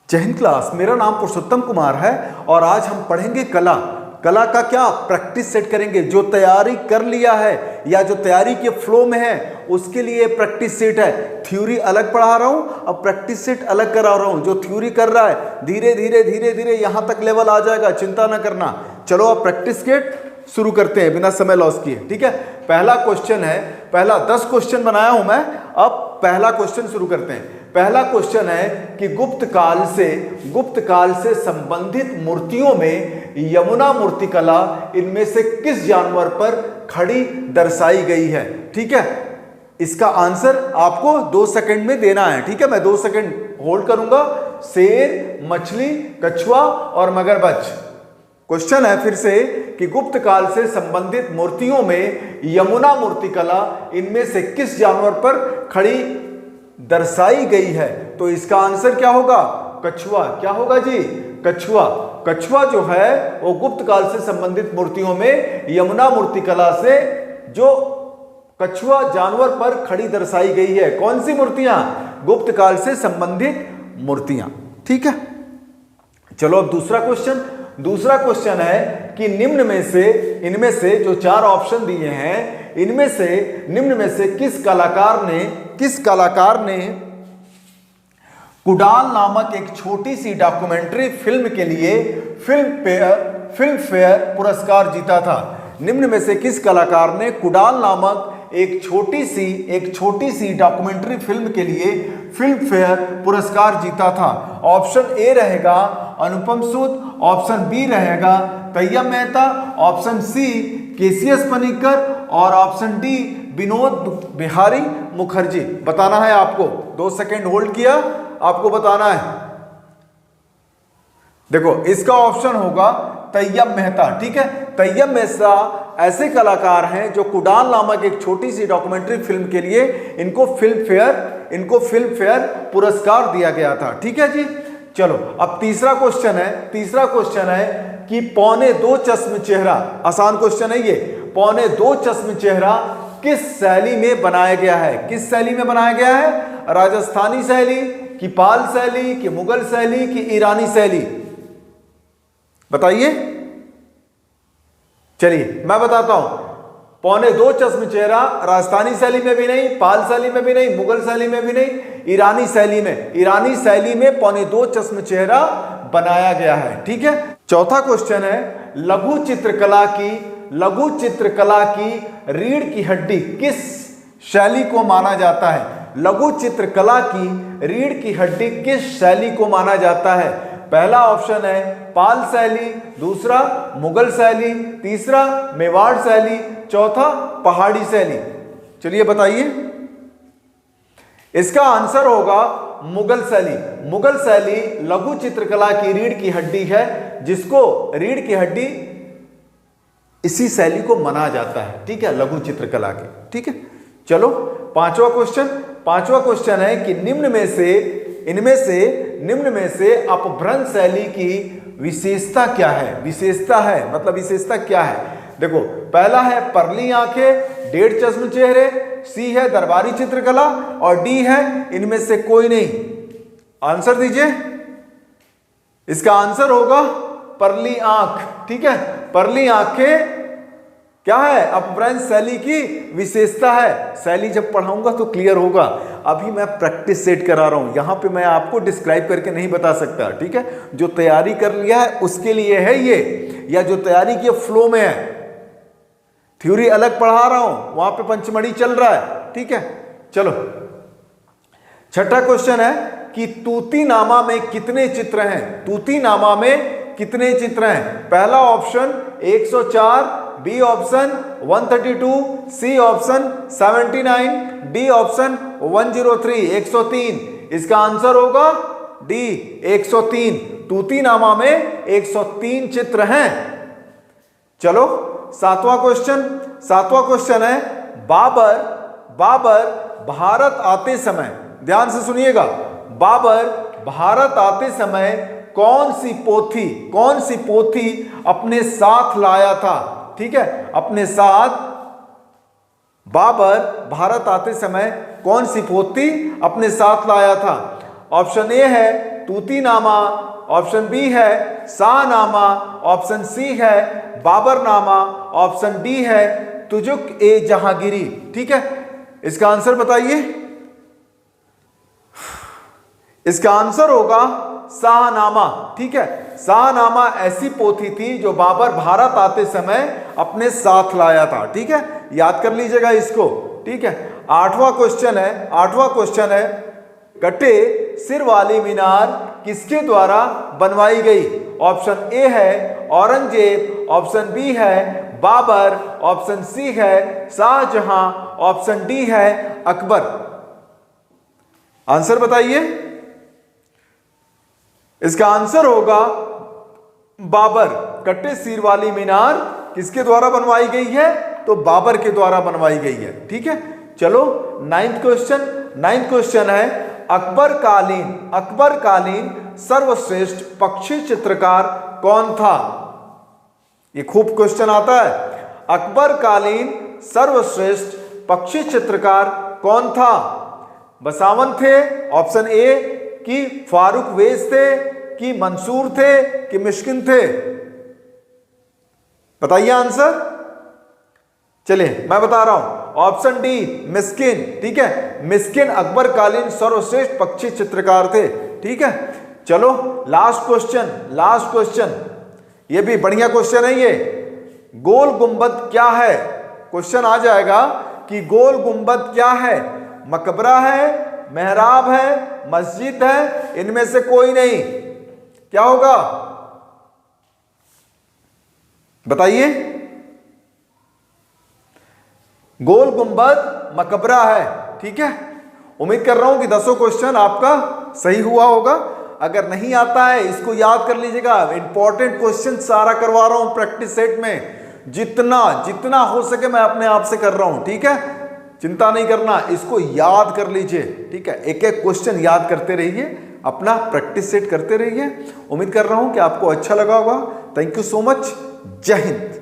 जय हिंद क्लास, मेरा नाम पुरुषोत्तम कुमार है और आज हम पढ़ेंगे कला। कला का क्या प्रैक्टिस सेट करेंगे। जो तैयारी कर लिया है या जो तैयारी के फ्लो में है उसके लिए प्रैक्टिस सेट है। थ्योरी अलग पढ़ा रहा हूं, अब प्रैक्टिस सेट अलग करा रहा हूं। जो थ्योरी कर रहा है धीरे धीरे धीरे धीरे यहां तक लेवल आ जाएगा, चिंता ना करना। चलो अब प्रैक्टिस सेट शुरू करते हैं बिना समय लॉस किए। ठीक है, पहला क्वेश्चन है, पहला 10 क्वेश्चन बनाया हूं मैं, अब पहला क्वेश्चन शुरू करते हैं। पहला क्वेश्चन है कि गुप्त काल से संबंधित मूर्तियों में यमुना मूर्तिकला इनमें से किस जानवर पर खड़ी दर्शाई गई है। ठीक है, इसका आंसर आपको 2 सेकंड में देना है। ठीक है, मैं 2 सेकंड होल्ड करूंगा। शेर, मछली, कछुआ और मगरमच्छ। क्वेश्चन है फिर से कि गुप्त काल से संबंधित मूर्तियों में यमुना मूर्तिकला इनमें से किस जानवर पर खड़ी दर्शाई गई है। तो इसका आंसर क्या होगा? कछुआ। क्या होगा जी? कछुआ। कछुआ जो है वो गुप्त काल से संबंधित मूर्तियों में यमुना मूर्तिकला से जो कछुआ जानवर पर खड़ी दर्शाई गई है। कौन सी मूर्तियां? गुप्त काल से संबंधित मूर्तियां। ठीक है, चलो अब दूसरा क्वेश्चन है कि इनमें से जो 4 ऑप्शन दिए हैं, इनमें से निम्न में से किस कलाकार ने कुडाल नामक एक छोटी सी डॉक्यूमेंट्री फिल्म के लिए फिल्म फेयर पुरस्कार जीता था। निम्न में से किस कलाकार ने कुडाल नामक एक छोटी सी डॉक्यूमेंट्री फिल्म के लिए फिल्म फेयर पुरस्कार जीता था। ऑप्शन ए रहेगा अनुपम सूद, ऑप्शन बी रहेगा Tyeb Mehta, option C KCS Panikkar और ऑप्शन डी विनोद बिहारी मुखर्जी। बताना है आपको, 2 सेकंड होल्ड किया, आपको बताना है। देखो इसका ऑप्शन होगा तैयब मेहता। ठीक है, तैयब मेहता ऐसे कलाकार हैं जो कुडाल नामक एक छोटी सी डॉक्यूमेंट्री फिल्म के लिए इनको फिल्म फेयर पुरस्कार दिया गया था। ठीक है जी, चलो अब तीसरा क्वेश्चन है कि 2.25 चश्म चेहरा, आसान क्वेश्चन है ये। 2.25 चश्म चेहरा किस शैली में बनाया गया है? किस शैली में बनाया गया है? राजस्थानी शैली की, पाल शैली की, मुगल शैली की, ईरानी शैली? बताइए। चलिए मैं बताता हूं। 2.25 चश्म चेहरा राजस्थानी शैली में भी नहीं, पाल शैली में भी नहीं, मुगल शैली में भी नहीं, ईरानी शैली में 2.25 चश्म चेहरा बनाया गया है। ठीक है, चौथा क्वेश्चन है लघु चित्रकला की रीढ़ की हड्डी किस शैली को माना जाता है? लघु चित्रकला की रीढ़ की हड्डी किस शैली को माना जाता है? पहला ऑप्शन है पाल शैली, दूसरा मुगल शैली, तीसरा मेवाड़ शैली, चौथा पहाड़ी शैली। चलिए बताइए। इसका आंसर होगा मुगल शैली। मुगल शैली लघु चित्रकला की रीढ़ की हड्डी है, जिसको रीढ़ की हड्डी इसी शैली को माना जाता है। ठीक है, लघु चित्रकला की। ठीक है, चलो पांचवा क्वेश्चन है कि निम्न में से अपभ्रंश शैली की विशेषता क्या है? विशेषता क्या है? देखो पहला है परली आंखें, 1.5 चश्म चेहरे, सी है दरबारी चित्रकला और डी है इनमें से कोई नहीं। आंसर दीजिए। इसका आंसर होगा परली आंख। ठीक है, परली आंखें क्या है? अपभ्रंश शैली की विशेषता है। शैली जब पढ़ाऊंगा तो क्लियर होगा, अभी मैं प्रैक्टिस सेट करा रहा हूं, यहां पे मैं आपको डिस्क्राइब करके नहीं बता सकता। ठीक है, जो तैयारी कर लिया है उसके लिए है ये, या जो तैयारी के फ्लो में है। थ्योरी अलग पढ़ा रहा हूं, वहां पे पंचमढ़ी चल रहा है। ठीक है, चलो छठा क्वेश्चन है कि तूतीनामा में कितने चित्र हैं? तूतीनामा में कितने चित्र हैं? पहला option 104, B option 132, C option 79, D option 103, 103। इसका आंसर होगा डी, 103। तूतीनामा में 103 चित्र हैं। चलो सातवां क्वेश्चन है बाबर भारत आते समय, ध्यान से सुनिएगा, बाबर भारत आते समय कौन सी पोथी अपने साथ लाया था? ठीक है, अपने साथ बाबर भारत आते समय कौन सी पोथी अपने साथ लाया था? ऑप्शन ए है तूतीनामा, ऑप्शन बी है शाहनामा, ऑप्शन सी है बाबरनामा, ऑप्शन डी है तुजुक ए जहांगीरी। ठीक है, इसका आंसर बताइए। इसका आंसर होगा शाहनामा। ठीक है, शाहनामा ऐसी पोथी थी जो बाबर भारत आते समय अपने साथ लाया था। ठीक है, याद कर लीजिएगा इसको। ठीक है, आठवां क्वेश्चन है कटे सिर वाली मीनार किसके द्वारा बनवाई गई? ऑप्शन ए है औरंगजेब, ऑप्शन बी है बाबर, ऑप्शन सी है शाहजहां, ऑप्शन डी है अकबर। आंसर बताइए। इसका आंसर होगा बाबर। कट्टे सिर वाली मीनार किसके द्वारा बनवाई गई है? तो बाबर के द्वारा बनवाई गई है। ठीक है, चलो नाइन्थ क्वेश्चन है अकबर कालीन सर्वश्रेष्ठ पक्षी चित्रकार कौन था? ये खूब क्वेश्चन आता है। अकबर कालीन सर्वश्रेष्ठ पक्षी चित्रकार कौन था? बसावन थे, ऑप्शन ए, कि फारूक वेज थे, कि मंसूर थे, कि मिश्किन थे? बताइए आंसर। चलिए मैं बता रहा हूं, ऑप्शन डी मिस्किन। ठीक है, मिस्किन अकबर कालीन सर्वश्रेष्ठ पक्षी चित्रकार थे। ठीक है, चलो लास्ट क्वेश्चन, ये भी बढ़िया क्वेश्चन है। ये गोल गुंबद क्या है? क्वेश्चन आ जाएगा कि गोल गुंबद क्या है? मकबरा है, मेहराब है, मस्जिद है, इनमें से कोई नहीं। क्या होगा बताइए। गोल गुंबद मकबरा है। ठीक है, उम्मीद कर रहा हूं कि 10 क्वेश्चन आपका सही हुआ होगा। अगर नहीं आता है इसको याद कर लीजिएगा। इंपॉर्टेंट क्वेश्चन सारा करवा रहा हूं प्रैक्टिस सेट में, जितना हो सके मैं अपने आप से कर रहा हूं। ठीक है, चिंता नहीं करना, इसको याद कर लीजिए। ठीक है, एक एक क्वेश्चन याद करते रहिए, अपना प्रैक्टिस सेट करते रहिए। उम्मीद कर रहा हूं कि आपको अच्छा लगा होगा। Thank you so much. जय हिंद।